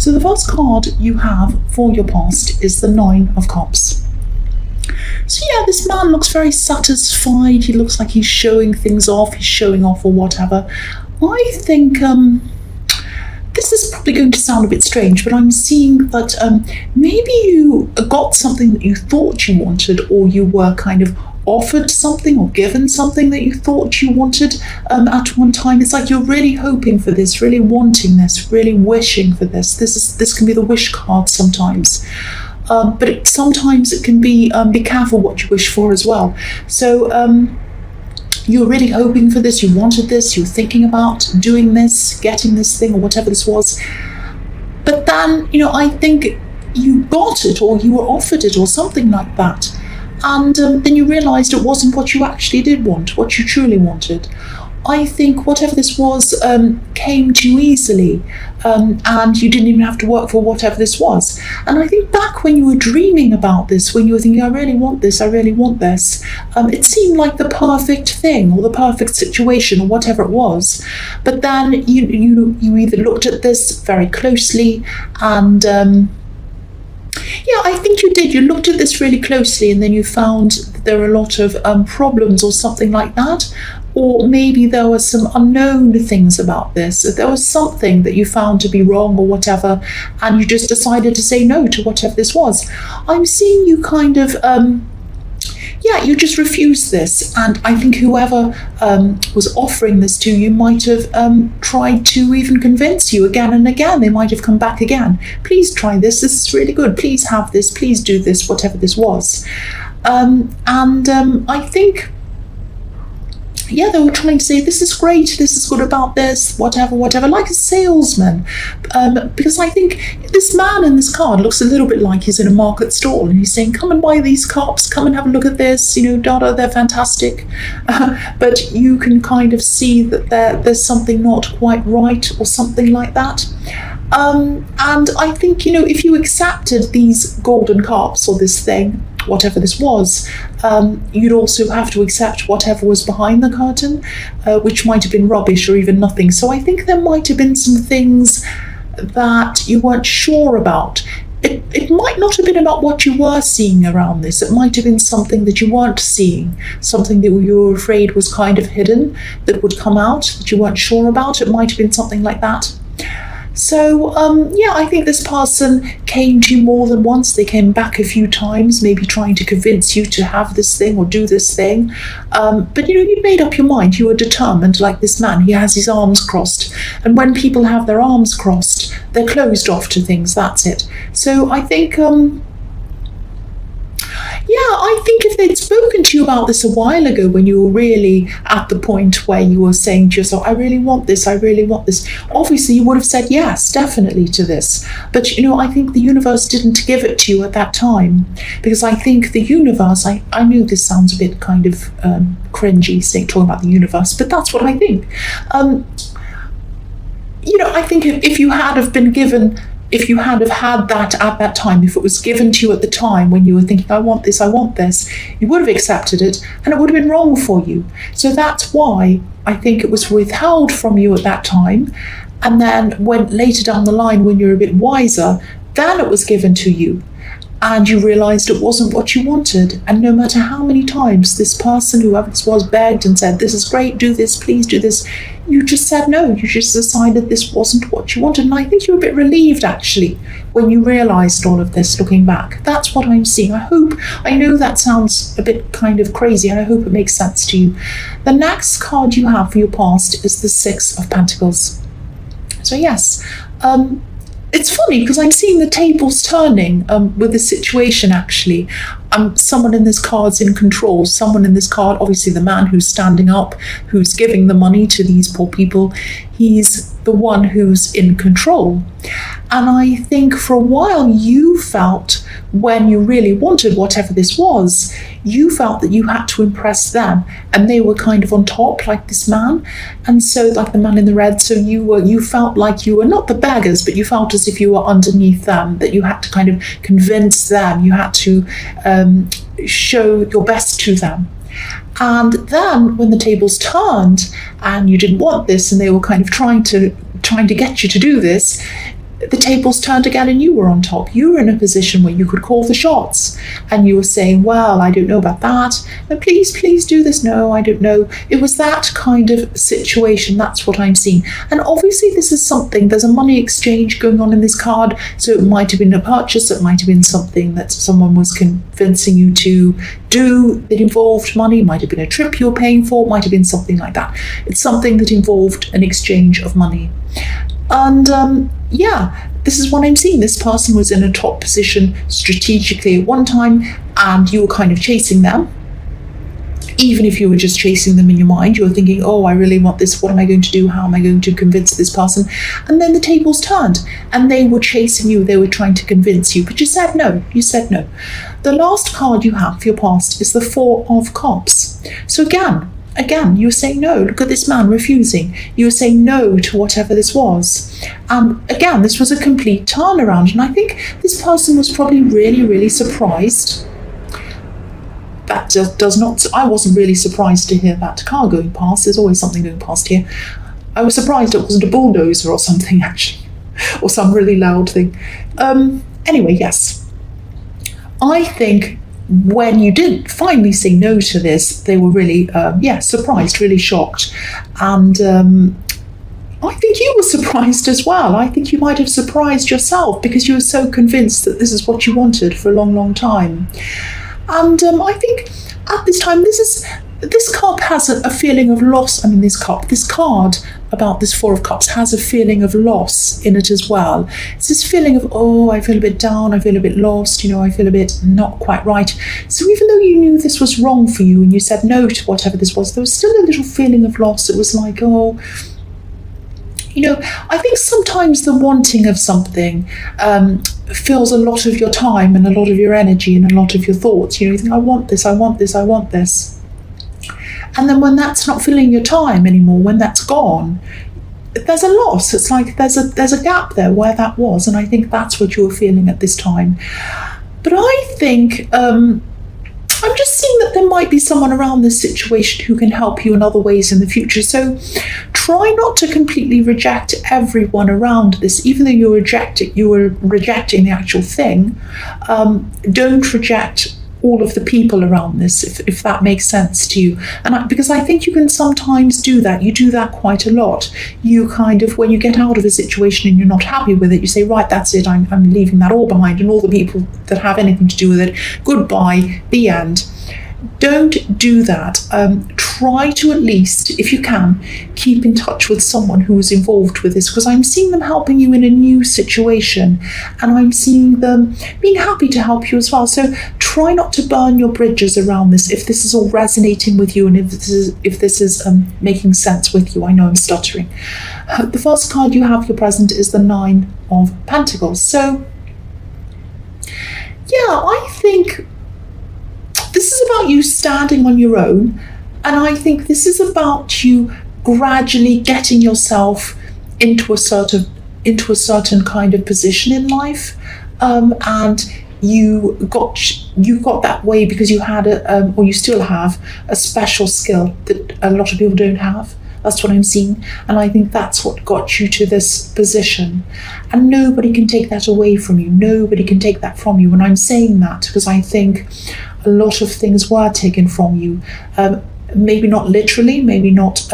So the first card you have for your past is the Nine of Cups. So yeah, this man looks very satisfied. He looks like he's showing things off. He's showing off or whatever. I think this is probably going to sound a bit strange, but I'm seeing that maybe you got something that you thought you wanted, or you were kind of offered something or given something that you thought you wanted at one time. It's like you're really hoping for this, really wanting this, really wishing for this. This can be the wish card sometimes. But sometimes it can be careful what you wish for as well. So you're really hoping for this, you wanted this, you're thinking about doing this, getting this thing or whatever this was. But then, I think you got it, or you were offered it, or something like that. And then you realised it wasn't what you actually did want, what you truly wanted. I think whatever this was came to you easily, and you didn't even have to work for whatever this was. And I think back when you were dreaming about this, when you were thinking, I really want this, it seemed like the perfect thing or the perfect situation or whatever it was. But then you either looked at this very closely and I think you did. You looked at this really closely, and then you found that there were a lot of problems or something like that. Or maybe there were some unknown things about this. There was something that you found to be wrong or whatever, and you just decided to say no to whatever this was. I'm seeing you kind of, you just refused this. And I think whoever was offering this to you might have tried to even convince you again and again. They might have come back again. Please try this. This is really good. Please have this. Please do this, whatever this was. I think, they were trying to say, this is great, this is good about this, whatever, like a salesman. Because I think this man in this card looks a little bit like he's in a market stall, and he's saying, come and buy these cups, come and have a look at this, they're fantastic. But you can kind of see that there's something not quite right or something like that. And I think, if you accepted these golden cups or this thing, whatever this was, you'd also have to accept whatever was behind the curtain, which might have been rubbish or even nothing. So I think there might have been some things that you weren't sure about. It might not have been about what you were seeing around this. It might have been something that you weren't seeing, something that you were afraid was kind of hidden, that would come out, that you weren't sure about. It might have been something like that. So, I think this person came to you more than once. They came back a few times, maybe trying to convince you to have this thing or do this thing. But, you made up your mind. You were determined, like this man. He has his arms crossed. And when people have their arms crossed, they're closed off to things. That's it. So I think... I think if they'd spoken to you about this a while ago, when you were really at the point where you were saying to yourself, I really want this, obviously you would have said yes, definitely to this. But, I think the universe didn't give it to you at that time, because I think the universe, I know this sounds a bit kind of cringy, talking about the universe, but that's what I think. I think if you had have been given... If you had have had that at that time, if it was given to you at the time when you were thinking, I want this, you would have accepted it, and it would have been wrong for you. So that's why I think it was withheld from you at that time. And then when later down the line, when you're a bit wiser, then it was given to you. And you realised it wasn't what you wanted. And no matter how many times this person, whoever this was, begged and said, this is great, do this, please do this, you just said no. You just decided this wasn't what you wanted. And I think you were a bit relieved, actually, when you realised all of this, looking back. That's what I'm seeing. I know that sounds a bit kind of crazy, and I hope it makes sense to you. The next card you have for your past is the Six of Pentacles. So yes, it's funny because I'm seeing the tables turning with the situation, actually. Someone in this card's in control. Someone in this card, obviously the man who's standing up, who's giving the money to these poor people, he's the one who's in control. And I think for a while you felt, when you really wanted whatever this was, you felt that you had to impress them, and they were kind of on top, like this man. And so, like the man in the red, so you felt like you were not the beggars, but you felt as if you were underneath them, that you had to kind of convince them, you had to show your best to them. And then when the tables turned and you didn't want this, and they were kind of trying to get you to do this, the tables turned again and you were on top. You were in a position where you could call the shots, and you were saying, well, I don't know about that. No, please do this. No, I don't know. It was that kind of situation. That's what I'm seeing. And obviously this is something, there's a money exchange going on in this card. So it might have been a purchase. It might have been something that someone was convincing you to do that involved money. It might have been a trip you're paying for. It might have been something like that. It's something that involved an exchange of money. And yeah, this is what I'm seeing. This person was in a top position strategically at one time, and you were kind of chasing them. Even if you were just chasing them in your mind, you were thinking, oh, I really want this. What am I going to do? How am I going to convince this person? And then the tables turned and they were chasing you. They were trying to convince you, but you said no. You said no. The last card you have for your past is the Four of Cups. So again, you were saying no. Look at this man refusing. You were saying no to whatever this was. Again, this was a complete turnaround. And I think this person was probably really, really surprised. That does not, I wasn't really surprised to hear that car going past. There's always something going past here. I was surprised it wasn't a bulldozer or something, actually, or some really loud thing. Anyway, yes. I think when you did finally say no to this, they were really, surprised, really shocked. And I think you were surprised as well. I think you might have surprised yourself because you were so convinced that this is what you wanted for a long, long time. And I think at this time, this cup has a feeling of loss. I mean, this card about this Four of Cups has a feeling of loss in it as well. It's this feeling of, oh, I feel a bit down, I feel a bit lost, I feel a bit not quite right. So even though you knew this was wrong for you and you said no to whatever this was, there was still a little feeling of loss. It was like, oh, I think sometimes the wanting of something fills a lot of your time and a lot of your energy and a lot of your thoughts. You think, I want this, I want this, I want this. And then when that's not filling your time anymore, when that's gone, there's a loss. It's like there's a gap there where that was. And I think that's what you were feeling at this time. But I think I'm just seeing that there might be someone around this situation who can help you in other ways in the future. So try not to completely reject everyone around this, even though you were rejecting the actual thing. Don't reject all of the people around this, if that makes sense to you. And because I think you can sometimes do that. You do that quite a lot. You kind of, when you get out of a situation and you're not happy with it, you say, right, that's it, I'm leaving that all behind, and all the people that have anything to do with it, goodbye, the end. Don't do that. Try to, at least, if you can, keep in touch with someone who is involved with this, because I'm seeing them helping you in a new situation, and I'm seeing them being happy to help you as well. So try not to burn your bridges around this if this is all resonating with you, and if this is making sense with you. I know I'm stuttering. The first card you have for your present is the Nine of Pentacles. So yeah, I think this is about you standing on your own, and I think this is about you gradually getting yourself into a certain kind of position in life, and you got that way because you had or you still have a special skill that a lot of people don't have. That's what I'm seeing, and I think that's what got you to this position, and nobody can take that away from you. Nobody can take that from you. And I'm saying that because I think a lot of things were taken from you, maybe not literally, maybe not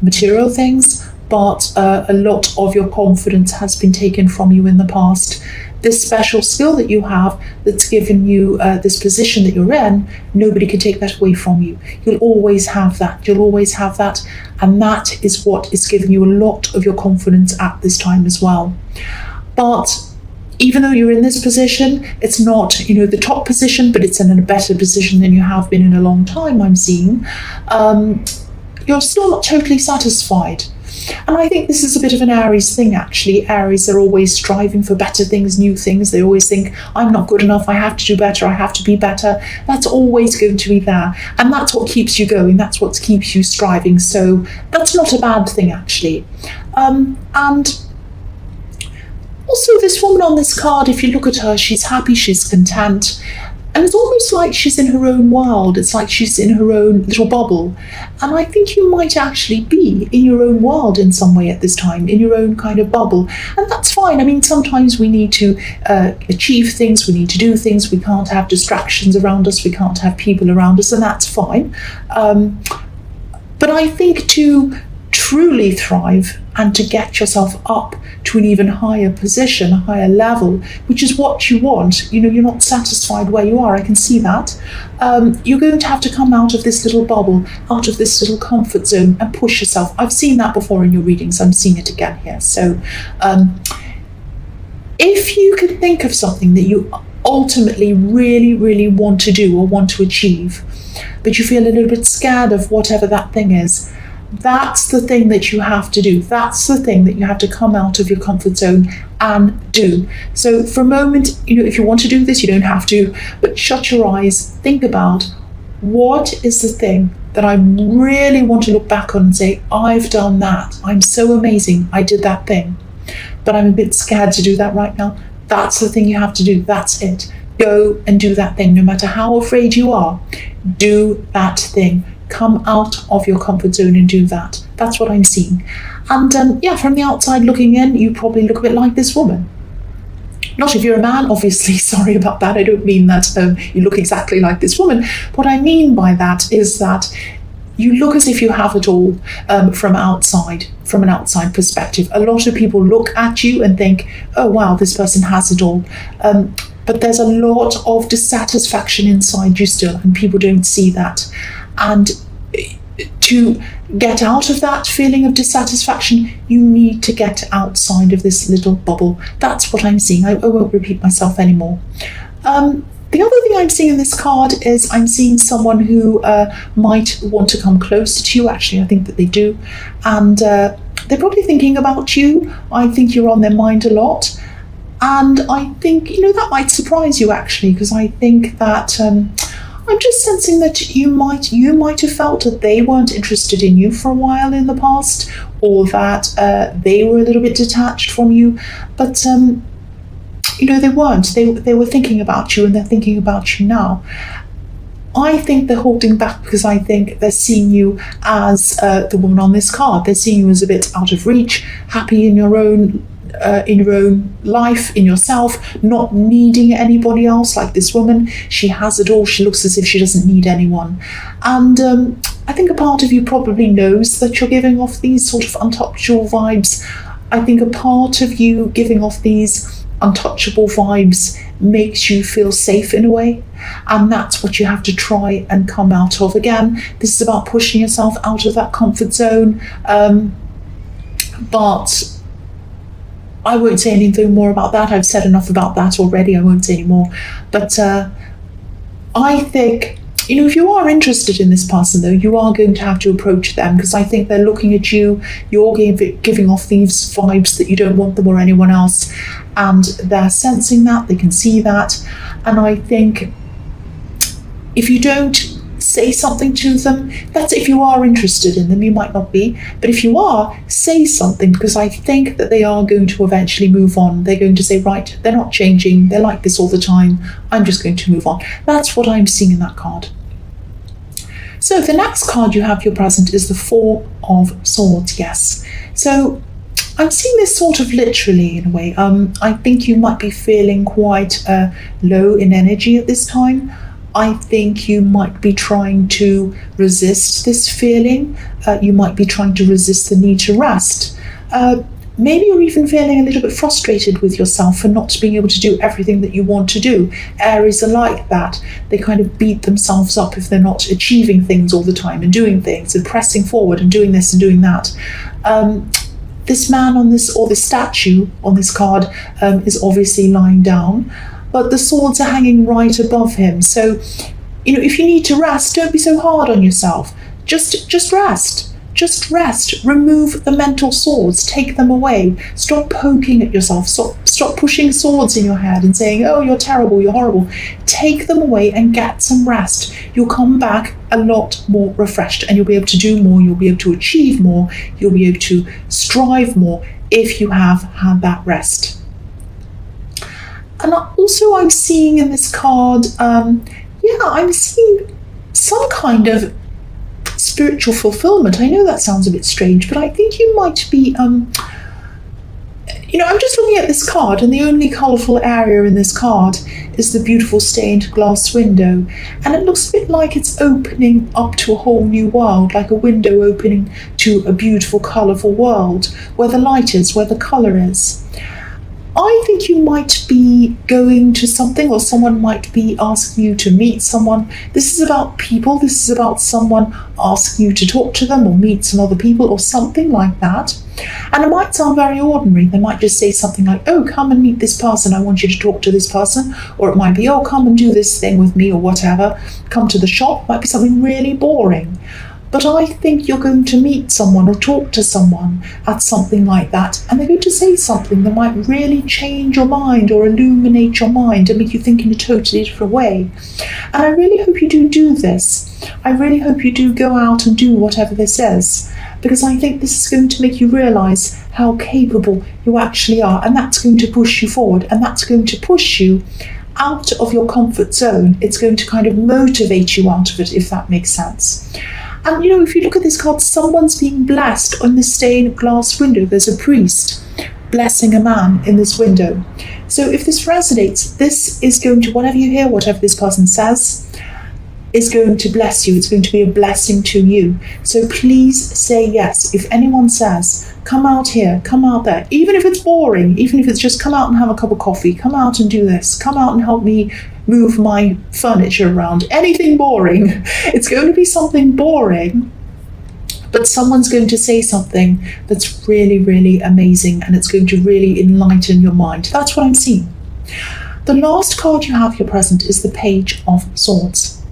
material things, but a lot of your confidence has been taken from you in the past. This special skill that you have that's given you this position that you're in, nobody can take that away from you. You'll always have that. You'll always have that. And that is what is giving you a lot of your confidence at this time as well. But even though you're in this position, it's not, the top position, but it's in a better position than you have been in a long time, I'm seeing. You're still not totally satisfied. And I think this is a bit of an Aries thing, actually. Aries are always striving for better things, new things. They always think, I'm not good enough, I have to do better, I have to be better. That's always going to be there. And that's what keeps you going, that's what keeps you striving. So that's not a bad thing, actually. And also this woman on this card, if you look at her, she's happy, she's content. And it's almost like she's in her own world. It's like she's in her own little bubble. And I think you might actually be in your own world in some way at this time, in your own kind of bubble. And that's fine. I mean, sometimes we need to achieve things, we need to do things. We can't have distractions around us, we can't have people around us, and that's fine. But I think to truly thrive and to get yourself up to an even higher position, a higher level, which is what you want. You know, you're not satisfied where you are. I can see that. You're going to have to come out of this little bubble, out of this little comfort zone and push yourself. I've seen that before in your readings. I'm seeing it again here. So if you can think of something that you ultimately really, really want to do or want to achieve, but you feel a little bit scared of whatever that thing is, that's the thing that you have to do. That's the thing that you have to come out of your comfort zone and do. So for a moment, you know, if you want to do this, you don't have to, but shut your eyes, think about what is the thing that I really want to look back on and say, I've done that. I'm so amazing. I did that thing, but I'm a bit scared to do that right now. That's the thing you have to do. That's it. Go and do that thing. No matter how afraid you are, do that thing. Come out of your comfort zone and do that. That's what I'm seeing. And yeah, from the outside looking in, you probably look a bit like this woman. Not if you're a man, obviously. Sorry about that. I don't mean that you look exactly like this woman. What I mean by that is that you look as if you have it all from outside, from an outside perspective. A lot of people look at you and think, oh, wow, this person has it all. But there's a lot of dissatisfaction inside you still, and people don't see that. And to get out of that feeling of dissatisfaction, you need to get outside of this little bubble. That's what I'm seeing. I won't repeat myself anymore. The other thing I'm seeing in this card is I'm seeing someone who might want to come closer to you. Actually, I think that they do. And they're probably thinking about you. I think you're on their mind a lot. And I think, you know, that might surprise you, actually, because I think that I'm just sensing that you might have felt that they weren't interested in you for a while in the past, or that they were a little bit detached from you. But you know, they weren't. They were thinking about you, and they're thinking about you now. I think they're holding back because I think they're seeing you as the woman on this card. They're seeing you as a bit out of reach, happy in your own life, in yourself, not needing anybody else like this woman. She has it all. She looks as if she doesn't need anyone. And I think a part of you probably knows that you're giving off these sort of untouchable vibes. I think a part of you giving off these untouchable vibes makes you feel safe in a way, and that's what you have to try and come out of. Again, this is about pushing yourself out of that comfort zone, but I won't say anything more about that. I've said enough about that already. I won't say any more. But I think, you know, if you are interested in this person, though, you are going to have to approach them, because I think they're looking at you. You're giving off these vibes that you don't want them or anyone else. And they're sensing that. They can see that. And I think if you don't say something to them, that's if you are interested in them. You might not be, but if you are, say something, because I think that they are going to eventually move on. They're going to say, right, they're not changing, they're like this all the time, I'm just going to move on. That's what I'm seeing in that card. So the next card you have your present is the Four of Swords. Yes, so I'm seeing this sort of literally in a way. I think you might be feeling quite low in energy at this time. I think you might be trying to resist this feeling. You might be trying to resist the need to rest. Maybe you're even feeling a little bit frustrated with yourself for not being able to do everything that you want to do. Aries are like that. They kind of beat themselves up if they're not achieving things all the time and doing things and pressing forward and doing this and doing that. This man on this, or this statue on this card, is obviously lying down, but the swords are hanging right above him. So, you know, if you need to rest, don't be so hard on yourself. Just rest. Just rest. Remove the mental swords. Take them away. Stop poking at yourself. Stop pushing swords in your head and saying, oh, you're terrible, you're horrible. Take them away and get some rest. You'll come back a lot more refreshed, and you'll be able to do more. You'll be able to achieve more. You'll be able to strive more if you have had that rest. And also I'm seeing in this card, I'm seeing some kind of spiritual fulfillment. I know that sounds a bit strange, but I think you might be, I'm just looking at this card, and the only colourful area in this card is the beautiful stained glass window. And it looks a bit like it's opening up to a whole new world, like a window opening to a beautiful, colourful world, where the light is, where the colour is. I think you might be going to something, or someone might be asking you to meet someone. This is about people. This is about someone asking you to talk to them or meet some other people or something like that. And it might sound very ordinary. They might just say something like, oh, come and meet this person. I want you to talk to this person. Or it might be, oh, come and do this thing with me or whatever. Come to the shop. It might be something really boring. But I think you're going to meet someone or talk to someone at something like that, and they're going to say something that might really change your mind or illuminate your mind and make you think in a totally different way. And I really hope you do this. I really hope you do go out and do whatever this is, because I think this is going to make you realise how capable you actually are, and that's going to push you forward, and that's going to push you out of your comfort zone. It's going to kind of motivate you out of it, if that makes sense. And if you look at this card, someone's being blessed on this stained glass window. There's a priest blessing a man in this window. So if this resonates, this is going to, whatever you hear, whatever this person says, is going to bless you. It's going to be a blessing to you. So please say yes. If anyone says, come out here, come out there, even if it's boring, even if it's just come out and have a cup of coffee, come out and do this, come out and help me move my furniture around, anything boring. It's going to be something boring, but someone's going to say something that's really, really amazing, and it's going to really enlighten your mind. That's what I'm seeing. The last card you have here present is the Page of Swords.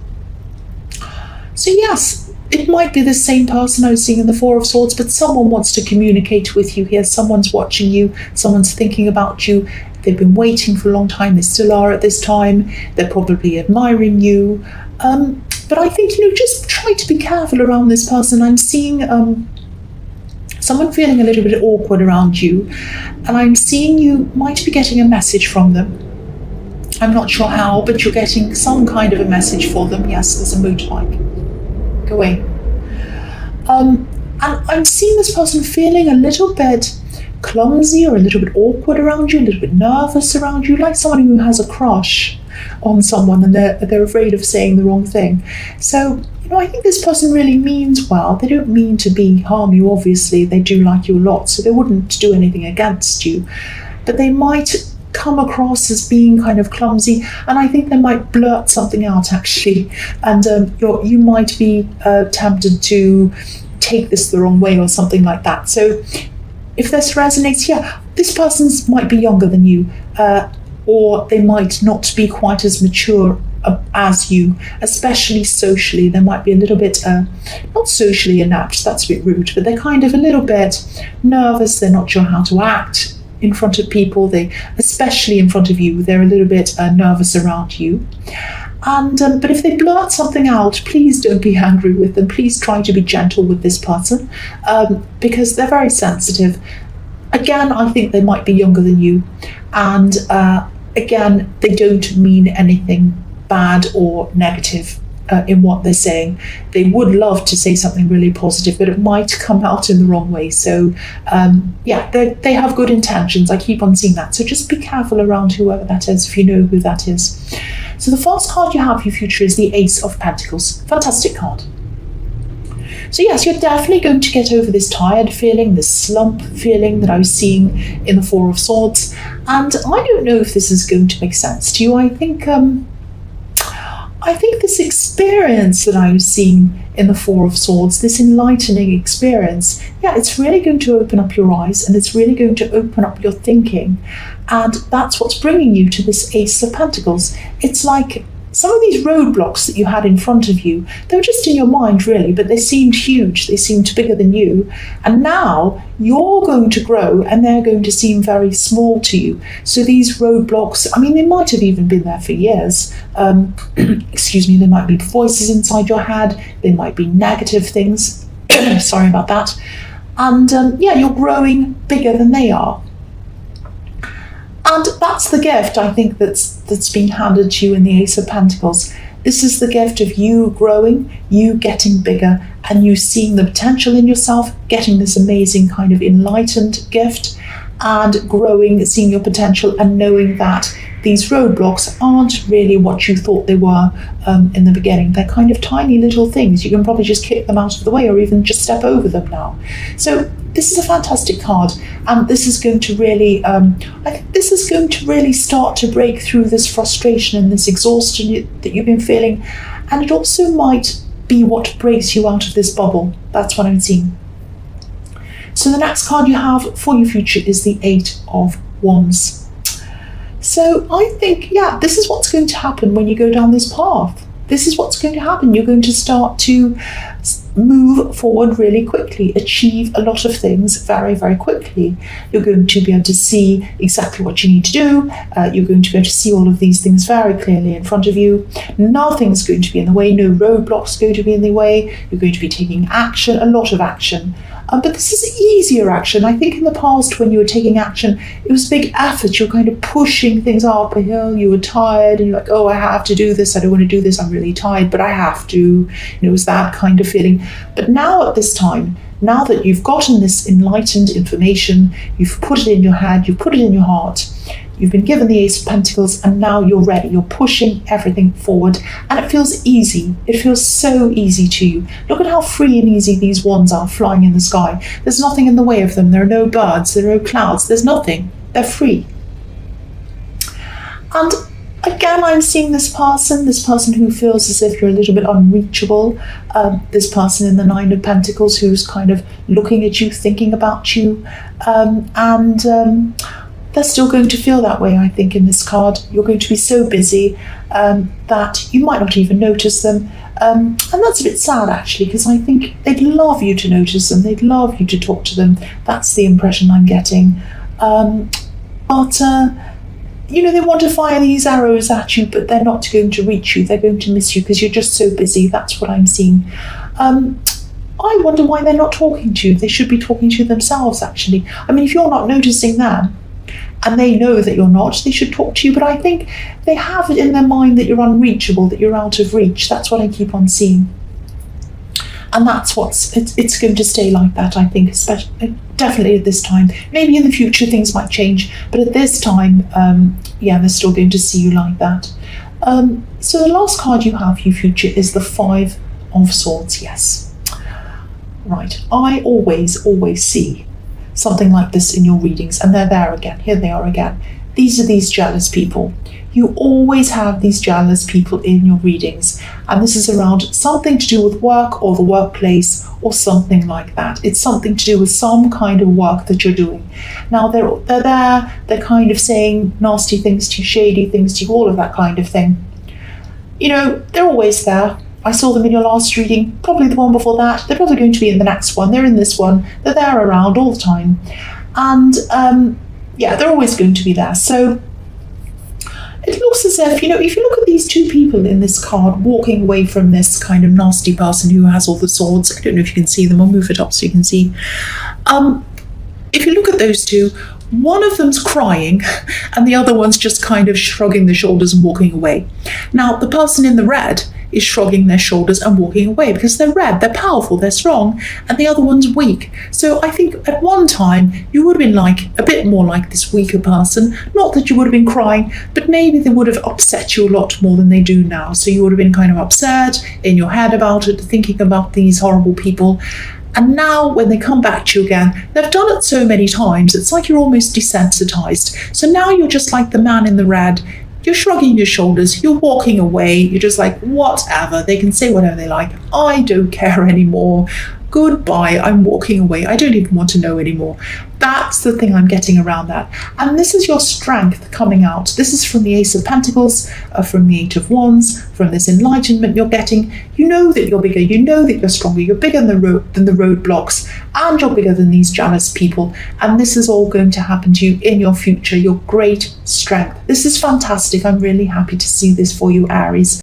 So yes, it might be the same person I was seeing in the Four of Swords, but someone wants to communicate with you here. Someone's watching you. Someone's thinking about you. They've been waiting for a long time. They still are at this time. They're probably admiring you. But I think, just try to be careful around this person. I'm seeing someone feeling a little bit awkward around you. And I'm seeing you might be getting a message from them. I'm not sure how, but you're getting some kind of a message for them. Yes, there's a motorbike. Go away. And I'm seeing this person feeling a little bit clumsy or a little bit awkward around you, a little bit nervous around you, like someone who has a crush on someone and they're afraid of saying the wrong thing. So, I think this person really means well. They don't mean to harm you, obviously. They do like you a lot, so they wouldn't do anything against you. But they might come across as being kind of clumsy, and I think they might blurt something out actually, and you might be tempted to take this the wrong way or something like that. So if this resonates, this person might be younger than you, or they might not be quite as mature as you, especially socially. They might be a little bit not socially inept, that's a bit rude, but they're kind of a little bit nervous. They're not sure how to act in front of people. Especially in front of you, they're a little bit nervous around you. And but if they blurt something out, please don't be angry with them. Please try to be gentle with this person, because they're very sensitive. Again, I think they might be younger than you, and again, they don't mean anything bad or negative in what they're saying. They would love to say something really positive, but it might come out in the wrong way. So they have good intentions. I keep on seeing that. So just be careful around whoever that is, if you know who that is. So the first card you have for your future is the Ace of Pentacles. Fantastic card. So yes, you're definitely going to get over this tired feeling, this slump feeling that I was seeing in the Four of Swords. And I don't know if this is going to make sense to you. I think this experience that I was seeing in the Four of Swords, this enlightening experience, it's really going to open up your eyes, and it's really going to open up your thinking. And that's what's bringing you to this Ace of Pentacles. It's like some of these roadblocks that you had in front of you, they were just in your mind really, but they seemed huge, they seemed bigger than you. And now you're going to grow and they're going to seem very small to you. So these roadblocks, they might have even been there for years. Excuse me, there might be voices inside your head, there might be negative things. Sorry about that. And you're growing bigger than they are. And that's the gift, I think, that's been handed to you in the Ace of Pentacles. This is the gift of you growing, you getting bigger, and you seeing the potential in yourself, getting this amazing kind of enlightened gift, and growing, seeing your potential, and knowing that these roadblocks aren't really what you thought they were in the beginning. They're kind of tiny little things. You can probably just kick them out of the way or even just step over them now. So this is a fantastic card, and this is going to really, I think this is going to really start to break through this frustration and this exhaustion that you've been feeling, and it also might be what breaks you out of this bubble. That's what I'm seeing. So the next card you have for your future is the Eight of Wands. So I think, yeah, this is what's going to happen when you go down this path. This is what's going to happen. You're going to start to move forward really quickly, achieve a lot of things very, very quickly. You're going to be able to see exactly what you need to do. You're going to be able to see all of these things very clearly in front of you. Nothing's going to be in the way. No roadblocks going to be in the way. You're going to be taking action, a lot of action. But this is easier action. I think in the past when you were taking action, it was a big effort. You're kind of pushing things up a hill. You were tired and you're like, oh, I have to do this. I don't want to do this. I'm really tired, but I have to. It was that kind of feeling. But now at this time, now that you've gotten this enlightened information, you've put it in your head, you've put it in your heart, you've been given the Ace of Pentacles, and now you're ready. You're pushing everything forward, and it feels easy. It feels so easy to you. Look at how free and easy these wands are flying in the sky. There's nothing in the way of them. There are no birds. There are no clouds. There's nothing. They're free. And again, I'm seeing this person who feels as if you're a little bit unreachable, this person in the Nine of Pentacles who's kind of looking at you, thinking about you, they're still going to feel that way, I think, in this card. You're going to be so busy that you might not even notice them. And that's a bit sad, actually, because I think they'd love you to notice them. They'd love you to talk to them. That's the impression I'm getting. They want to fire these arrows at you, but they're not going to reach you. They're going to miss you because you're just so busy. That's what I'm seeing. I wonder why they're not talking to you. They should be talking to themselves, actually. I mean, if you're not noticing them, and they know that you're not, they should talk to you. But I think they have it in their mind that you're unreachable, that you're out of reach. That's what I keep on seeing. And that's it's going to stay like that, I think, especially, definitely at this time. Maybe in the future things might change, but at this time, they're still going to see you like that. So the last card you have for your future is the Five of Swords, yes. Right, I always see something like this in your readings, and they're there again. Here they are again. These are these jealous people. You always have these jealous people in your readings, and this is around something to do with work or the workplace or something like that. It's something to do with some kind of work that you're doing. Now they're there, they're kind of saying nasty things to you, shady things to you, all of that kind of thing. They're always there. I saw them in your last reading, probably the one before that. They're probably going to be in the next one. They're in this one. They're there around all the time. And they're always going to be there. So it looks as if, if you look at these two people in this card walking away from this kind of nasty person who has all the swords, I don't know if you can see them. I'll move it up so you can see. If you look at those two, one of them's crying and the other one's just kind of shrugging their shoulders and walking away. Now, the person in the red is shrugging their shoulders and walking away because they're red, they're powerful, they're strong, and the other one's weak. So I think at one time you would have been a bit more like this weaker person. Not that you would have been crying, but maybe they would have upset you a lot more than they do now. So you would have been kind of upset in your head about it, thinking about these horrible people. And now when they come back to you again, they've done it so many times, it's like you're almost desensitized. So now you're just like the man in the red. You're shrugging your shoulders, you're walking away, you're just like, whatever, they can say whatever they like. I don't care anymore. Goodbye, I'm walking away. I don't even want to know anymore. That's the thing I'm getting around that. And this is your strength coming out. This is from the Ace of Pentacles, from the Eight of Wands, from this enlightenment you're getting. You know that you're bigger, you know that you're stronger, you're bigger than the roadblocks, and you're bigger than these jealous people. And this is all going to happen to you in your future, your great strength. This is fantastic. I'm really happy to see this for you, Aries.